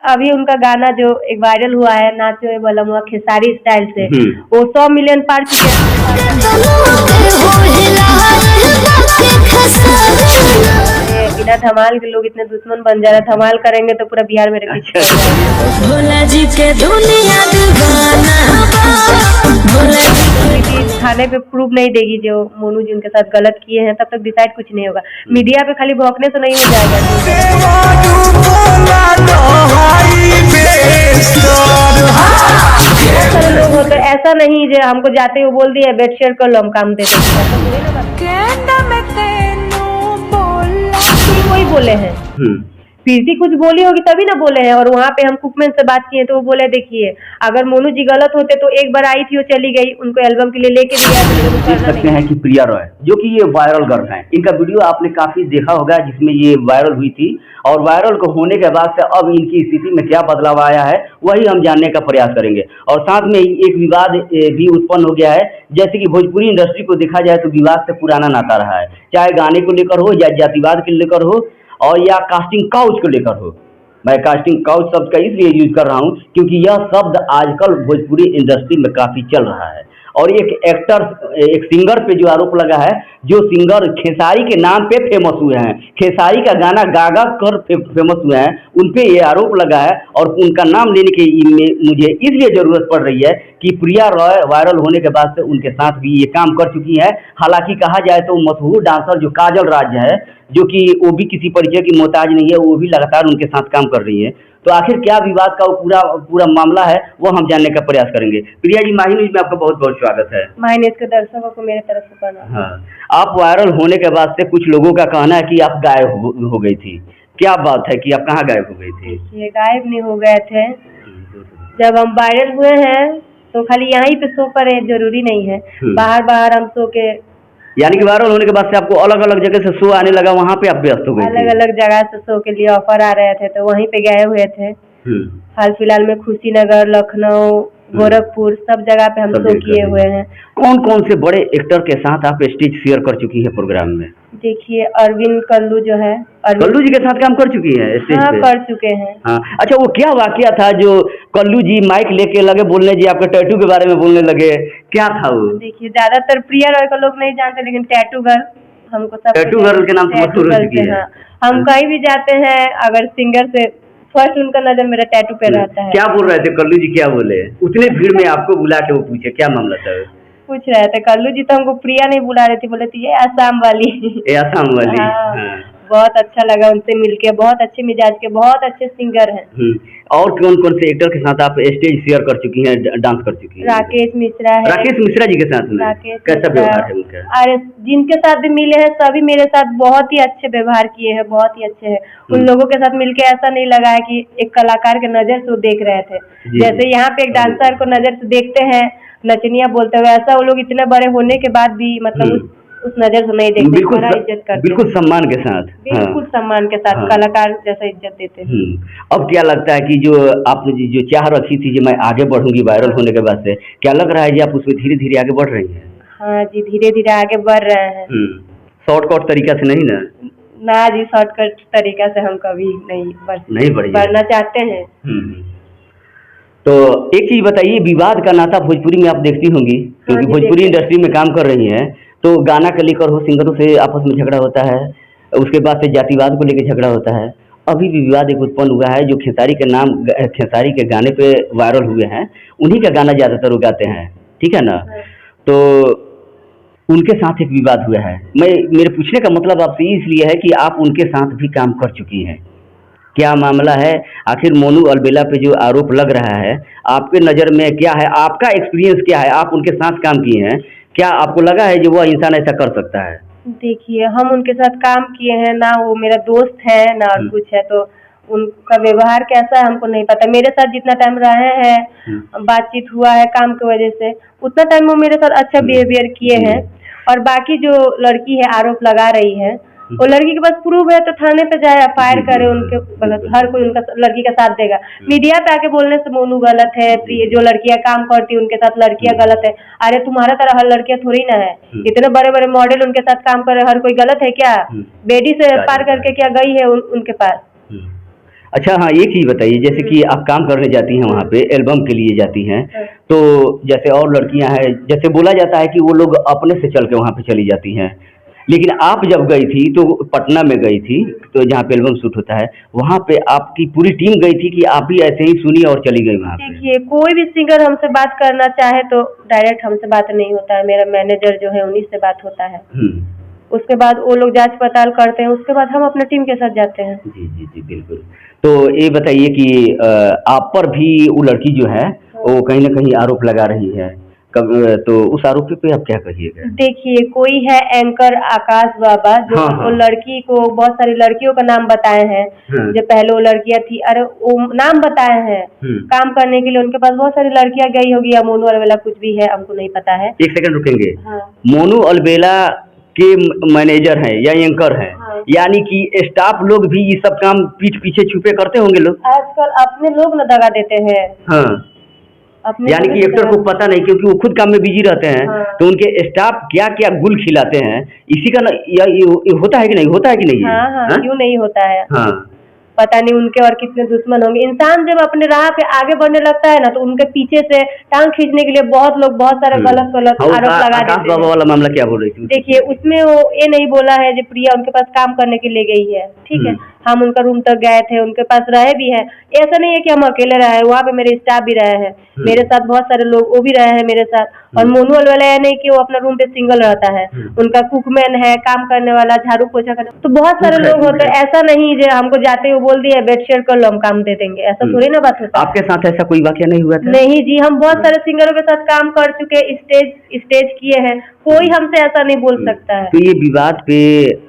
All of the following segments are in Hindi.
अभी उनका गाना जो एक वायरल हुआ है, नाचो बलमुआ खेसारी स्टाइल से, वो 100 मिलियन पार चुके हैं। बिना धमाल के लोग इतने दुश्मन बन जा रहे हैं, धमाल करेंगे तो पूरा बिहार मेरे पीछे भोला जी के दुनिया थाने पे प्रूफ नहीं देगी जो मोनू जी उनके साथ गलत किए हैं, तब तक डिसाइड कुछ नहीं होगा। मीडिया पे खाली भौंकने से नहीं हो जाएगा। बहुत सारे लोग होते ऐसा नहीं जो हमको जाते हुए बोल दिया बेड शेयर कर लो हम काम दे कोई बोले हैं प्रीति कुछ बोली होगी तभी ना बोले हैं। और वहाँ पे हम कुकमैन से बात किए तो वो बोले देखिए अगर मोनू जी गलत होते तो एक बार आई थी वो चली गई, उनको एल्बम के लिए लेके देख सकते हैं कि प्रिया रॉय जो कि ये वायरल गर्ल हैं, इनका वीडियो आपने काफी देखा होगा जिसमें ये वायरल हुई थी। और वायरल को होने के बाद से अब इनकी स्थिति में क्या बदलाव आया है वही हम जानने का प्रयास करेंगे। और साथ में एक विवाद भी उत्पन्न हो गया है। जैसे कि भोजपुरी इंडस्ट्री को देखा जाए तो विवाद से पुराना नाता रहा है, चाहे गाने को लेकर हो या जातिवाद को लेकर हो और या कास्टिंग काउच को लेकर हो। मैं कास्टिंग काउच शब्द का इसलिए यूज कर रहा हूं क्योंकि यह शब्द आजकल भोजपुरी इंडस्ट्री में काफी चल रहा है। और एक सिंगर पे जो आरोप लगा है, जो सिंगर खेसारी के नाम पे फेमस हुए हैं, खेसारी का गाना गा गा कर फेमस हुए हैं, उन पे ये आरोप लगा है। और उनका नाम लेने के मुझे इसलिए जरूरत पड़ रही है कि प्रिया रॉय वायरल होने के बाद से उनके साथ भी ये काम कर चुकी है। हालांकि कहा जाए तो मशहूर डांसर जो काजल राज है, जो कि वो भी किसी परिचय की मोहताज नहीं है, वो भी लगातार उनके साथ काम कर रही है। तो आखिर क्या विवाद का वो पूरा मामला है वो हम जानने का प्रयास करेंगे। प्रिया जी, माही न्यूज में आपका बहुत बहुत स्वागत है। माही न्यूज के दर्शकों को मेरे तरफ से प्रणाम। हाँ, आप वायरल होने के बाद से कुछ लोगों का कहना है कि आप गायब हो गई थी, क्या बात है कि आप कहाँ गायब हो गई थी? ये गायब नहीं हो गए थे, जब हम वायरल हुए हैं तो खाली यहीं पे शो पर जरूरी नहीं है, बाहर हम शो के, यानी कि वायरल होने के बाद से आपको अलग अलग जगह से शो आने लगा, वहाँ पे आप व्यस्त हो गए? अलग अलग जगह से शो के लिए ऑफर आ रहे थे तो वहीं पे गए हुए थे। हाल फिलहाल में खुशीनगर, लखनऊ, गोरखपुर सब जगह पे हम शो किए हुए हैं। कौन कौन से बड़े एक्टर के साथ आप स्टेज शेयर कर चुकी है प्रोग्राम में? देखिए अरविंद कल्लू जो है, कल्लू जी के साथ काम कर चुकी है स्टेज पे? कर चुके हैं। हाँ, अच्छा, वो क्या वाकया था जो कल्लू जी माइक लेके लगे बोलने, जी आपके टैटू के बारे में बोलने लगे, क्या था वो? देखिए ज्यादातर प्रिया रॉय को लोग नहीं जानते, लेकिन टैटू गर्ल हमको सब, टैटू गर्ल के नाम से मशहूर हो चुकी है। हम कहीं भी जाते हैं अगर सिंगर से फर्स्ट उनका नजर मेरा टैटू पे रहता है। क्या बोल रहे थे कल्लू जी, क्या बोले उतने भीड़ में आपको बुला के? वो पूछे क्या मामला था? पूछ रहे थे कल्लू जी तो हमको प्रिया नहीं बुला रही थी, बोले थी ये आसाम वाली। आसाम वाली। हाँ। बहुत अच्छा लगा उनसे मिलके, बहुत अच्छे मिजाज के, बहुत अच्छे सिंगर हैं। और कौन कौन से एक्टर के साथ आप स्टेज शेयर कर चुकी हैं, डांस कर चुकी हैं? राकेश मिश्रा है। राकेश मिश्रा जी के साथ में कैसा व्यवहार है उनका? अरे जिनके साथ भी मिले हैं सभी मेरे साथ बहुत ही अच्छे व्यवहार किए हैं, बहुत ही अच्छे हैं। उन लोगों के साथ मिलके ऐसा नहीं लगा है कि एक कलाकार के नजर से वो देख रहे थे, जैसे यहाँ पे एक डांसर को नजर से देखते हैं नचनिया बोलते हुए, ऐसा वो लोग इतने बड़े होने के बाद भी मतलब उस नजर से नहीं देखते, बड़ा इज्जत करते, बिल्कुल सम्मान के साथ, बिल्कुल सम्मान के साथ कलाकार जैसा इज्जत देते हैं। अब क्या लगता है कि जो आपने जो चाह रखी थी कि मैं आगे बढ़ूंगी वायरल होने के बाद से, क्या लग रहा है कि आप उसमें धीरे धीरे आगे बढ़ रही हैं? हाँ जी, धीरे धीरे आगे बढ़ रहे हैं। शॉर्टकट तरीका से नहीं ना जी, शॉर्टकट तरीका से हम कभी नहीं बढ़ना चाहते हैं। तो एक चीज बताइए, विवाद का नाता भोजपुरी में आप देखती होंगी क्योंकि भोजपुरी इंडस्ट्री में काम कर रही हैं, तो गाना को लेकर हो, सिंगरों से आपस में झगड़ा होता है, उसके बाद से जातिवाद को लेकर झगड़ा होता है। अभी भी विवाद एक उत्पन्न हुआ है, जो खेसारी के गाने पे वायरल हुए हैं, उन्हीं का गाना ज्यादातर वो गाते हैं, ठीक है ना? तो उनके साथ एक विवाद हुआ है। मेरे पूछने का मतलब आपसे इसलिए है कि आप उनके साथ भी काम कर चुकी हैं, क्या मामला है? आखिर मोनू अलबेला पे जो आरोप लग रहा है, आपके नज़र में क्या है, आपका एक्सपीरियंस क्या है? आप उनके साथ काम किए हैं, क्या आपको लगा है जो वह इंसान ऐसा कर सकता है? देखिए हम उनके साथ काम किए हैं ना, वो मेरा दोस्त है ना और कुछ है, तो उनका व्यवहार कैसा है हमको नहीं पता। मेरे साथ जितना टाइम रहे हैं, बातचीत हुआ है काम की वजह से, उतना टाइम वो मेरे साथ अच्छा बिहेवियर किए हैं। और बाकी जो लड़की है आरोप लगा रही है, वो लड़की के पास प्रूफ है तो थाने पे जाए, एफआईआर करे उनके गलत, हर कोई उनका लड़की का साथ देगा। मीडिया पे आके बोलने से मोनू गलत है, जो लड़कियां काम करती उनके साथ लड़कियां गलत है, अरे तुम्हारा तरह हर लड़कियां थोड़ी ना है, इतने बड़े बड़े मॉडल उनके साथ काम कर रहे, हर कोई गलत है क्या? बेटी से पार करके क्या गई है उनके पास? अच्छा हाँ, एक चीज़ बताइए, जैसे कि आप काम करने जाती हैं वहाँ पे, एल्बम के लिए जाती हैं, हाँ। तो जैसे और लड़कियाँ हैं, जैसे बोला जाता है कि वो लोग अपने से चल के वहाँ पे चली जाती हैं, लेकिन आप जब गई थी तो पटना में गई थी, तो जहाँ पे एल्बम शूट होता है, वहाँ पे आपकी पूरी टीम गई थी कि आप भी ऐसे ही सुनी और चली गई वहाँ पे? देखिए, कोई भी सिंगर हमसे बात करना चाहे तो डायरेक्ट हमसे बात नहीं होता है, मेरा मैनेजर जो है उन्हीं से बात होता है। उसके बाद वो लोग जांच पड़ताल करते हैं, उसके बाद हम अपने टीम के साथ जाते हैं। जी, जी, जी, बिल्कुल। तो ये बताइए कि आप पर भी वो लड़की जो है, वो कहीं न कहीं आरोप लगा रही है। कब तो उस आरोपी पे आप क्या कहिएगा? देखिए, कोई है एंकर आकाश बाबा जो हाँ, वो हाँ। लड़की को बहुत सारी लड़कियों का नाम बताए हैं। हाँ। जो पहले वो लड़कियां थी, अरे वो नाम बताए हैं काम करने के लिए, उनके पास बहुत सारी लड़कियां गई होगी, या मोनू अलवेला कुछ भी है, हमको नहीं पता है। एक सेकंड रुकेंगे। हाँ। मोनू अलबेला के मैनेजर हैं या एंकर हैं, हाँ। यानी कि स्टाफ लोग भी ये सब काम पीठ पीछे छुपे करते होंगे लोग? आजकल अपने लोग न दगा देते हैं। हाँ। अपने यानी लोग कि ही एक्टर को दगा- पता नहीं, क्योंकि वो खुद काम में बिजी रहते हैं। हाँ। तो उनके स्टाफ क्या क्या गुल खिलाते हैं, इसी का ना, ये होता है कि नहीं, होता है कि नहीं ये? हाँ हाँ, क्यों नहीं होता है। हाँ। पता नहीं उनके और कितने दुश्मन होंगे। इंसान जब अपने राह पे आगे बढ़ने लगता है ना, तो उनके पीछे से टांग खींचने के लिए बहुत लोग बहुत सारे गलत गलत और आरोप लगा आकाश देते बाबा हैं। वाला मामला क्या बोल रही थी? देखिए, उसमें वो ये नहीं बोला है जो प्रिया उनके पास काम करने के लिए गई है, ठीक है। हम उनका रूम तक गए थे, उनके पास रहे भी हैं। ऐसा नहीं है कि हम अकेले रहे हैं, वहाँ पे मेरे स्टाफ भी रहे हैं, मेरे साथ बहुत सारे लोग वो भी रहे हैं मेरे साथ। और मोनू अलवेला यह नहीं कि वो अपना रूम पे सिंगल रहता है, उनका कुकमैन है, काम करने वाला, झाड़ू पोछा करने, तो बहुत सारे लोग होते हैं। ऐसा नहीं जो हमको जाते हुए बोल दिया बेड शेयर कर लो, हम काम दे देंगे, ऐसा थोड़ी ना बात होता है। आपके साथ ऐसा कोई वाकया नहीं हुआ था? नहीं जी, हम बहुत सारे सिंगरों के साथ काम कर चुके, स्टेज किए हैं, कोई हमसे ऐसा नहीं बोल सकता है। तो ये विवाद पे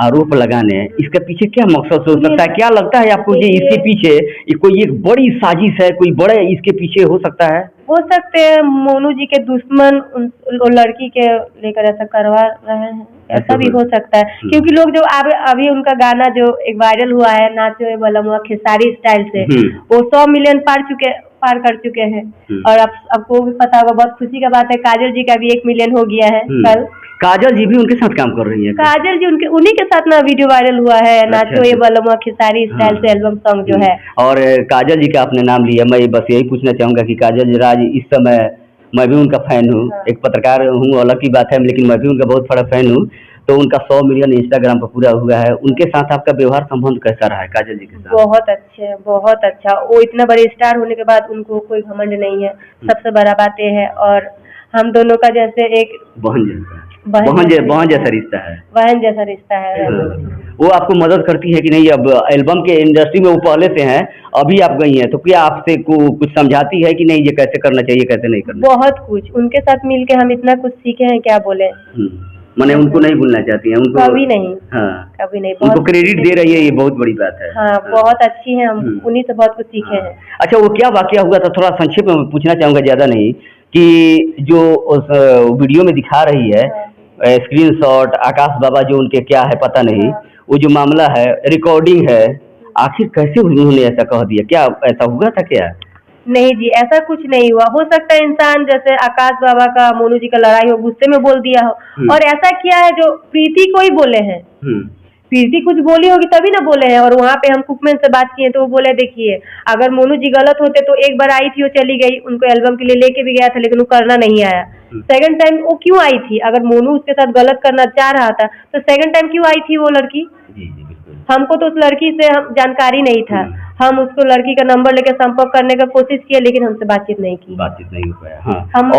आरोप लगाने, इसके पीछे क्या मकसद हो सकता है? क्या लगता है आपको कि इसके पीछे कोई एक बड़ी साजिश है, कोई बड़े इसके पीछे हो सकता है? हो सकते हैं मोनू जी के दुश्मन वो लड़की के लेकर ऐसा करवा रहे हैं, ऐसा भी हो सकता है। क्योंकि लोग जो अभी उनका गाना जो एक वायरल हुआ है, नाचो ए बलमुआ खेसारी स्टाइल से, वो 100 मिलियन पार कर चुके हैं। और आपको भी पता होगा, बहुत खुशी का बात है, काजल जी का भी 1 मिलियन हो गया है कल। काजल जी भी उनके साथ काम कर रही हैं? काजल जी उन्हीं के साथ ना वीडियो वायरल हुआ है, नाचो ये बलमुआ खेसारी स्टाइल से एल्बम सॉन्ग जो है। और काजल जी का आपने नाम लिया, मैं बस यही पूछना चाहूंगा कि काजल राज इस समय, मैं भी उनका फैन हूँ, एक पत्रकार हूँ, अलग की बात है, लेकिन मैं भी उनका बहुत बड़ा फैन हूँ। तो उनका 100 मिलियन इंस्टाग्राम पर पूरा हुआ है। उनके साथ आपका व्यवहार संबंध कैसा रहा है काजल जी के साथ? बहुत अच्छे, बहुत अच्छा। वो इतना बड़े स्टार होने के बाद उनको कोई घमंड नहीं है, सबसे बड़ा बात ये है। और हम दोनों का जैसे एक बहन जैसा रिश्ता है। बहन जैसा रिश्ता है। वो आपको मदद करती है कि नहीं? अब एल्बम के इंडस्ट्री में वो पहले से हैं, अभी आप गई हैं, तो क्या आपसे कुछ समझाती है कि नहीं ये कैसे करना चाहिए, कैसे नहीं करना? बहुत कुछ, उनके साथ मिलके हम इतना कुछ सीखे हैं, क्या बोले। मैंने उनको नहीं भूलना चाहती हैं? उनको कभी नहीं। हाँ, कभी नहीं। उनको क्रेडिट दे रही है, ये बहुत बड़ी बात है। हाँ, बहुत अच्छी है, हम उन्हीं से बहुत कुछ सीखे हैं। अच्छा, वो क्या वाकया हुआ था, थोड़ा संक्षेप में पूछना चाहूंगा, ज्यादा नहीं, कि जो उस वीडियो में दिखा रही है, स्क्रीनशॉट, आकाश बाबा जो उनके क्या है पता नहीं, वो जो मामला है, रिकॉर्डिंग है, आखिर कैसे उन्होंने ऐसा कह दिया? क्या ऐसा हुआ था क्या? नहीं जी, ऐसा कुछ नहीं हुआ। हो सकता है इंसान जैसे आकाश बाबा का मोनू जी का लड़ाई हो, गुस्से में बोल दिया हो। और ऐसा किया है जो प्रीति को ही बोले हैं, प्रीति कुछ बोली होगी तभी ना बोले हैं। और वहाँ पे हम कुकमैन से बात किए तो वो बोले, देखिए अगर मोनू जी गलत होते तो एक बार आई थी, वो चली गई, उनको एल्बम के लिए लेके भी गया था, लेकिन वो करना नहीं आया। सेकंड टाइम वो क्यों आई थी? अगर मोनू उसके साथ गलत करना चाह रहा था तो सेकंड टाइम क्यों आई थी वो लड़की? हमको तो उस लड़की से जानकारी नहीं था। हम उसको लड़की का नंबर लेकर संपर्क करने का कोशिश किए, लेकिन हमसे बातचीत नहीं हो पाया। हाँ।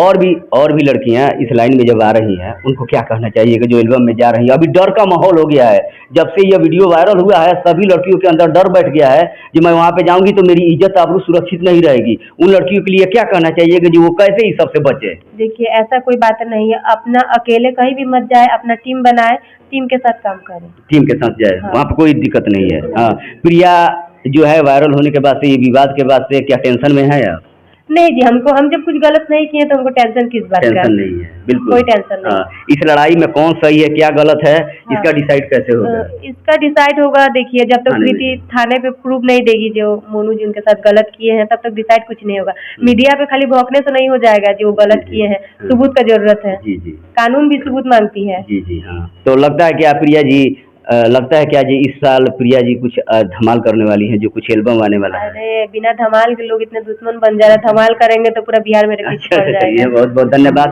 और भी लड़कियां इस लाइन में जब आ रही हैं, उनको क्या कहना चाहिए कि जो एल्बम में जा रही हैं? अभी डर का माहौल हो गया है, जब से यह वीडियो वायरल हुआ है, सभी लड़कियों के अंदर डर बैठ गया है कि मैं वहाँ पे जाऊंगी तो मेरी इज्जत आबरू सुरक्षित नहीं रहेगी। उन लड़कियों के लिए क्या कहना चाहिए कि जो वो कैसे इस सबसे बचे? देखिए, ऐसा कोई बात नहीं है, अपना अकेले कहीं भी मत जाए, अपना टीम बनाए, टीम के साथ काम करें, टीम के साथ जाए। हाँ। वहाँ पे कोई दिक्कत नहीं है। हाँ। प्रिया जो है वायरल होने के बाद से, ये विवाद के बाद से क्या टेंशन में है आप? नहीं जी, हम जब कुछ गलत नहीं किए तो हमको टेंशन किस बात का? टेंशन नहीं है, बिल्कुल कोई टेंशन नहीं। इस लड़ाई में कौन सही है, क्या गलत है, इसका डिसाइड कैसे होगा? इसका डिसाइड होगा, देखिए जब तक प्रीति थाने पे प्रूफ नहीं देगी जो मोनू जी उनके साथ गलत किए हैं, तब तक डिसाइड कुछ नहीं होगा। मीडिया पे खाली भौंकने से नहीं हो जाएगा, जो गलत किए हैं सबूत का जरूरत है। जी जी, कानून भी सबूत मांगती है। जी जी। हाँ, तो लगता है कि आप प्रिया जी लगता है क्या जी इस साल प्रिया जी कुछ धमाल करने वाली हैं, जो कुछ एल्बम आने वाला है? अरे बिना धमाल के लोग इतने दुश्मन बन जा रहे हैं, धमाल करेंगे तो पूरा बिहार मेरे पीछे अच्छा पड़ अच्छा, जाएगा। चलिए बहुत बहुत धन्यवाद।